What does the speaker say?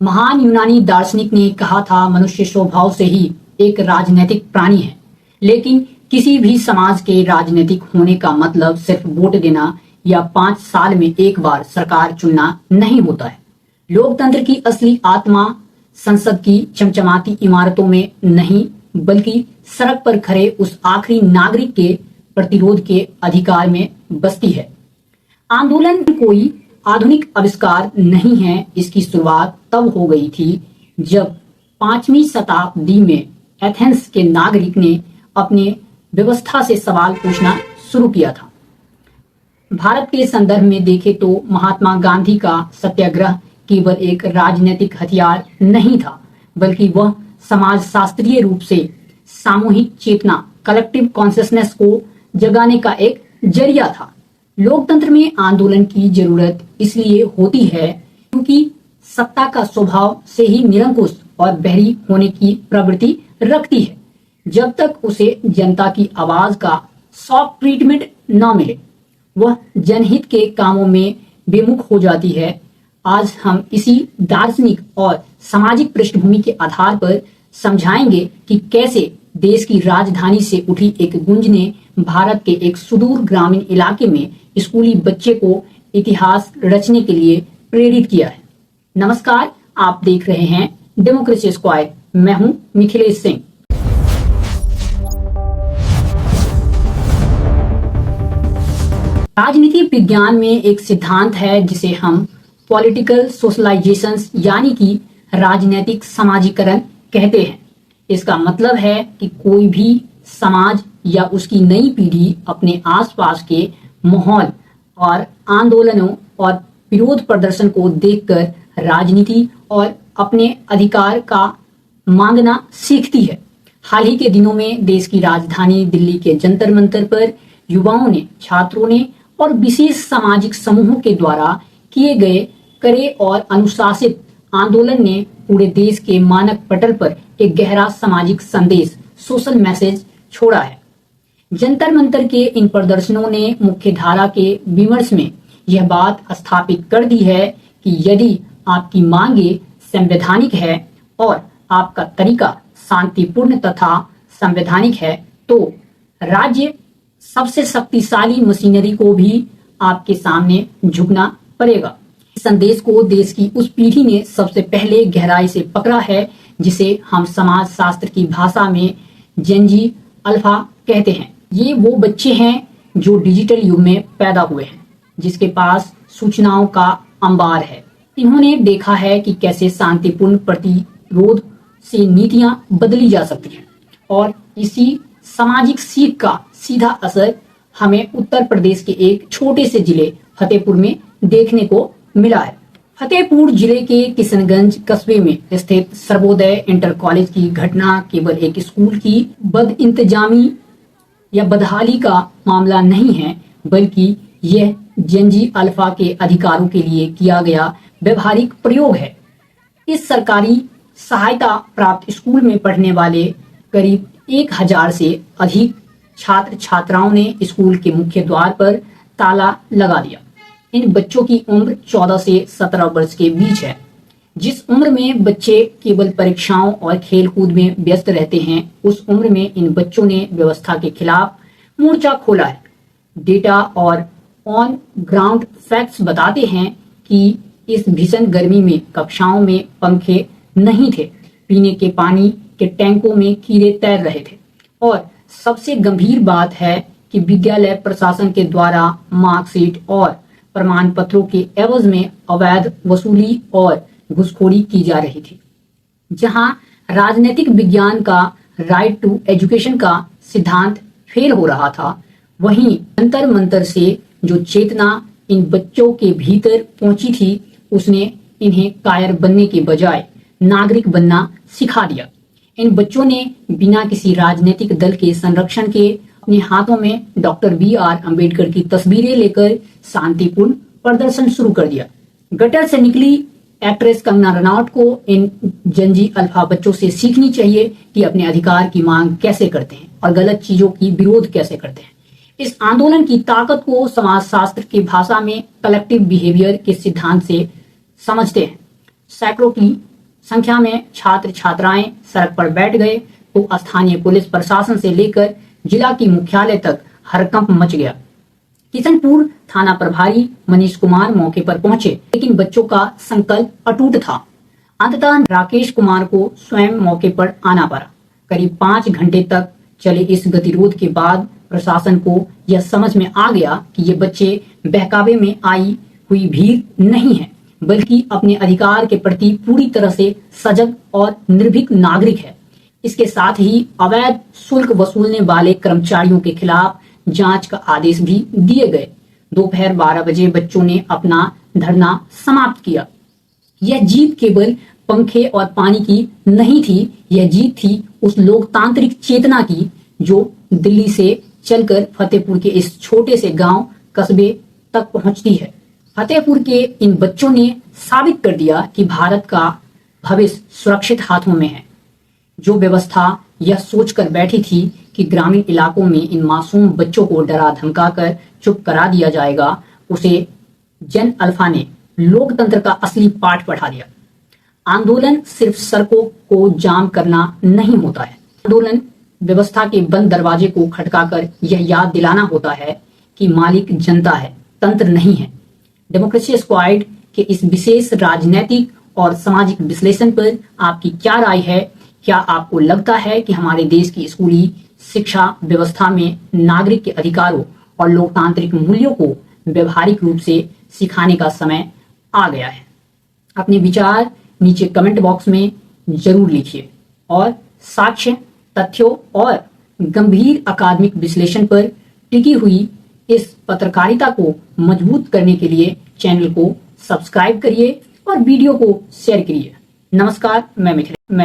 महान यूनानी दार्शनिक ने कहा था, मनुष्य स्वभाव से ही एक राजनीतिक प्राणी है। लेकिन किसी भी समाज के राजनीतिक होने का मतलब सिर्फ वोट देना या 5 साल में एक बार सरकार चुनना नहीं होता है। लोकतंत्र की असली आत्मा संसद की चमचमाती इमारतों में नहीं, बल्कि सड़क पर खड़े उस आखिरी नागरिक के प्रतिरोध के अधिकार में बसती है। आंदोलन कोई आधुनिक आविष्कार नहीं है। इसकी शुरुआत तब हो गई थी जब 5वीं शताब्दी में एथेंस के नागरिक ने अपने व्यवस्था से सवाल पूछना शुरू किया था। भारत के संदर्भ में देखें तो महात्मा गांधी का सत्याग्रह केवल एक राजनीतिक हथियार नहीं था, बल्कि वह समाजशास्त्रीय रूप से सामूहिक चेतना, कलेक्टिव कॉन्शियसनेस को जगाने का एक जरिया था। लोकतंत्र में आंदोलन की जरूरत इसलिए होती है क्योंकि सत्ता का स्वभाव से ही निरंकुश और बहरी होने की प्रवृत्ति रखती है। जब तक उसे जनता की आवाज का सॉफ्ट ट्रीटमेंट न मिले, वह जनहित के कामों में विमुख हो जाती है। आज हम इसी दार्शनिक और सामाजिक पृष्ठभूमि के आधार पर समझाएंगे कि कैसे देश की राजधानी से उठी एक गूंज ने भारत के एक सुदूर ग्रामीण इलाके में स्कूली बच्चे को इतिहास रचने के लिए प्रेरित किया है। नमस्कार, आप देख रहे हैं डेमोक्रेसी स्क्वायर। मैं हूं मिथिलेश सिंह। राजनीति विज्ञान में एक सिद्धांत है जिसे हम पॉलिटिकल सोशलाइजेशन यानी कि राजनीतिक समाजीकरण कहते हैं। इसका मतलब है कि कोई भी समाज या उसकी नई पीढ़ी अपने आसपास के माहौल और आंदोलनों और विरोध प्रदर्शन को देखकर राजनीति और अपने अधिकार का मांगना सीखती है। हाल ही के दिनों में देश की राजधानी दिल्ली के जंतर मंतर पर युवाओं ने, छात्रों ने और विशेष सामाजिक समूहों के द्वारा किए गए कड़े और अनुशासित आंदोलन ने पूरे देश के मानक पटल पर एक गहरा सामाजिक संदेश, सोशल मैसेज छोड़ा है। जंतर मंतर के इन प्रदर्शनों ने मुख्य धारा के विमर्श में यह बात स्थापित कर दी है कि यदि आपकी मांगे संवैधानिक है और आपका तरीका शांतिपूर्ण तथा संवैधानिक है, तो राज्य सबसे शक्तिशाली मशीनरी को भी आपके सामने झुकना पड़ेगा। इस संदेश को देश की उस पीढ़ी ने सबसे पहले गहराई से पकड़ा है जिसे हम समाज शास्त्र की भाषा में जेनजी अल्फा कहते हैं। ये वो बच्चे हैं जो डिजिटल युग में पैदा हुए हैं, जिसके पास सूचनाओं का अंबार है। इन्होंने देखा है कि कैसे शांतिपूर्ण प्रतिरोध से नीतियां बदली जा सकती हैं और इसी सामाजिक सीख का सीधा असर हमें उत्तर प्रदेश के एक छोटे से जिले फतेहपुर में देखने को मिला है। फतेहपुर जिले के किशनगंज कस्बे में स्थित सर्वोदय इंटर कॉलेज की घटना केवल एक स्कूल की बदइंतजामी या बदहाली का मामला नहीं है, बल्कि यह जेनजी अल्फा के अधिकारों के लिए किया गया व्यवहारिक प्रयोग है। इस सरकारी सहायता प्राप्त स्कूल में पढ़ने वाले करीब 1000 से अधिक छात्र छात्राओं ने स्कूल के मुख्य द्वार पर ताला लगा दिया। इन बच्चों की उम्र 14 से 17 वर्ष के बीच है। जिस उम्र में बच्चे केवल परीक्षाओं और खेलकूद में व्यस्त रहते हैं, उस उम्र में इन बच्चों ने व्यवस्था के खिलाफ मोर्चा खोला है। डेटा और ऑन ग्राउंड फैक्ट्स बताते हैं कि इस भीषण गर्मी में कक्षाओं में पंखे नहीं थे, पीने के पानी के टैंकों में कीड़े तैर रहे थे और सबसे गंभीर बात है कि विद्यालय प्रशासन के द्वारा मार्कशीट और प्रमाण पत्रों के एवज में अवैध वसूली और घुसखोरी की जा रही थी। जहां राजनीतिक विज्ञान का राइट टू एजुकेशन का सिद्धांत फेल हो रहा था, वहीं जंतर मंतर से जो चेतना इन बच्चों के भीतर पहुंची थी, उसने इन्हें कायर बनने के बजाय नागरिक बनना सिखा दिया। इन बच्चों ने बिना किसी राजनीतिक दल के संरक्षण के अपने हाथों में डॉक्टर BR अम्बेडकर की तस्वीरें लेकर शांतिपूर्ण प्रदर्शन शुरू कर दिया। गटर से निकली एक्ट्रेस कंगना रनौत को इन जेनजी अल्फा बच्चों से सीखनी चाहिए कि अपने अधिकार की मांग कैसे करते हैं और गलत चीजों की विरोध कैसे करते हैं। इस आंदोलन की ताकत को समाजशास्त्र की भाषा में कलेक्टिव बिहेवियर के सिद्धांत से समझते हैं। सैकड़ों की संख्या में छात्र छात्राएं सड़क पर बैठ गए तो स्थानीय पुलिस प्रशासन से लेकर जिला की मुख्यालय तक हड़कंप मच गया। किशनपुर थाना प्रभारी मनीष कुमार मौके पर पहुंचे, लेकिन बच्चों का संकल्प अटूट था। अंततः राकेश कुमार को स्वयं मौके पर आना पड़ा। करीब 5 घंटे तक चले इस गतिरोध के बाद प्रशासन को यह समझ में आ गया कि ये बच्चे बहकावे में आई हुई भीड़ नहीं है, बल्कि अपने अधिकार के प्रति पूरी तरह से सजग और निर्भीक नागरिक है। इसके साथ ही अवैध शुल्क वसूलने वाले कर्मचारियों के खिलाफ जांच का आदेश भी दिए गए। दोपहर 12 बजे बच्चों ने अपना धरना समाप्त किया। यह जीत केवल पंखे और पानी की नहीं थी, यह जीत थी उस लोकतांत्रिक चेतना की जो दिल्ली से चलकर फतेहपुर के इस छोटे से गांव कस्बे तक पहुंचती है। फतेहपुर के इन बच्चों ने साबित कर दिया कि भारत का भविष्य सुरक्षित हाथों में है। जो व्यवस्था यह सोचकर बैठी थी कि ग्रामीण इलाकों में इन मासूम बच्चों को डरा धमकाकर चुप करा दिया जाएगा, उसे जन अल्फा ने लोकतंत्र का असली पाठ पढ़ा दिया। आंदोलन सिर्फ सड़कों को जाम करना नहीं होता है। आंदोलन व्यवस्था के बंद दरवाजे को खटकाकर यह याद दिलाना होता है कि मालिक जनता है, तंत्र नहीं है। डेमोक्रेसी स्क्वाड के इस विशेष राजनीतिक और सामाजिक विश्लेषण पर आपकी क्या राय है? क्या आपको लगता है कि हमारे देश की स्कूली शिक्षा व्यवस्था में नागरिक के अधिकारों और लोकतांत्रिक मूल्यों को व्यवहारिक रूप से सिखाने का समय आ गया है? अपने विचार नीचे कमेंट बॉक्स में जरूर लिखिए और साक्ष्य, तथ्यों और गंभीर अकादमिक विश्लेषण पर टिकी हुई इस पत्रकारिता को मजबूत करने के लिए चैनल को सब्सक्राइब करिए और वीडियो को शेयर करिए। नमस्कार, मैं मिथिलेश।